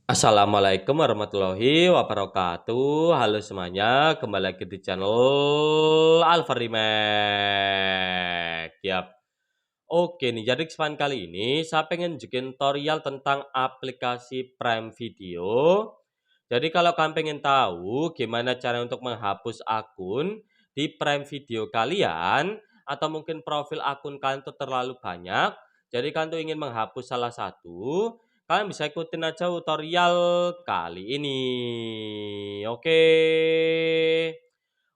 Assalamualaikum warahmatullahi wabarakatuh. Halo semuanya, kembali lagi di channel Alfarimek. Yap. Oke nih, jadi kesempatan kali ini saya pengen bikin tutorial tentang aplikasi Prime Video. Jadi kalau kalian pengen tahu gimana cara untuk menghapus akun di Prime Video kalian, atau mungkin profil akun kalian tuh terlalu banyak, jadi kalian tuh ingin menghapus salah satu, kalian bisa ikutin aja tutorial kali ini. Oke.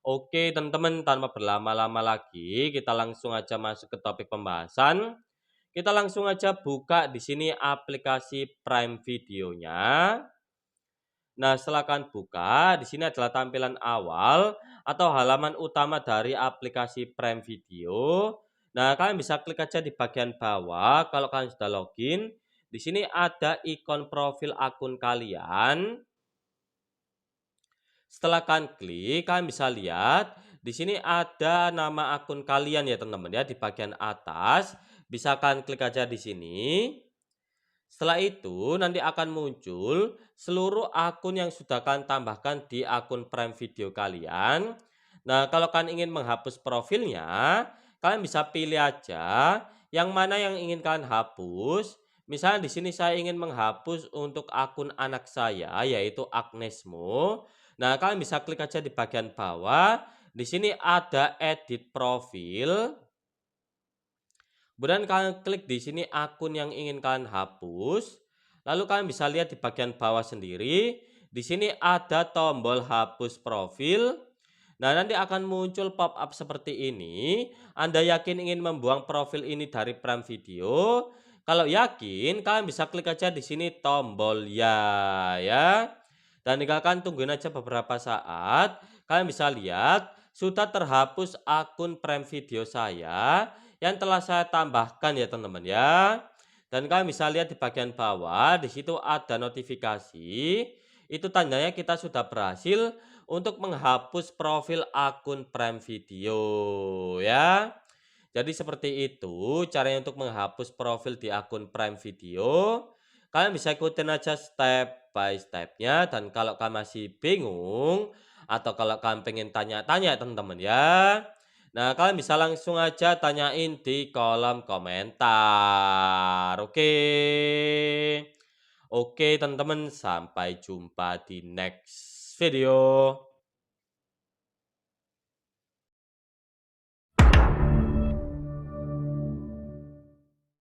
Oke, teman-teman, tanpa berlama-lama lagi, kita langsung aja masuk ke topik pembahasan. Kita langsung aja buka di sini aplikasi Prime Videonya. Nah, setelah kalian buka, di sini adalah tampilan awal atau halaman utama dari aplikasi Prime Video. Nah, kalian bisa klik aja di bagian bawah kalau kalian sudah login. Di sini ada ikon profil akun kalian. Setelah kalian klik, kalian bisa lihat di sini ada nama akun kalian ya, teman-teman ya, di bagian atas. Bisa kalian klik aja di sini. Setelah itu nanti akan muncul seluruh akun yang sudah kalian tambahkan di akun Prime Video kalian. Nah, kalau kalian ingin menghapus profilnya, kalian bisa pilih aja yang mana yang ingin kalian hapus. Misalnya di sini saya ingin menghapus untuk akun anak saya, yaitu Agnesmo. Nah, kalian bisa klik aja di bagian bawah. Di sini ada edit profil. Kemudian kalian klik di sini akun yang ingin kalian hapus. Lalu kalian bisa lihat di bagian bawah sendiri. Di sini ada tombol hapus profil. Nah, nanti akan muncul pop-up seperti ini. Anda yakin ingin membuang profil ini dari Prime Video? Kalau yakin, kalian bisa klik aja di sini tombol ya. Dan tinggalkan tungguin aja beberapa saat. Kalian bisa lihat sudah terhapus akun Prime Video saya yang telah saya tambahkan ya teman-teman ya. Dan kalian bisa lihat di bagian bawah, di situ ada notifikasi. Itu tandanya kita sudah berhasil untuk menghapus profil akun Prime Video ya. Jadi seperti itu caranya untuk menghapus profil di akun Prime Video. Kalian bisa ikutin aja step by step-nya, dan kalau kalian masih bingung atau kalau kalian pengen tanya-tanya teman-teman ya, nah kalian bisa langsung aja tanyain di kolom komentar. Oke. Oke teman-teman, sampai jumpa di next video.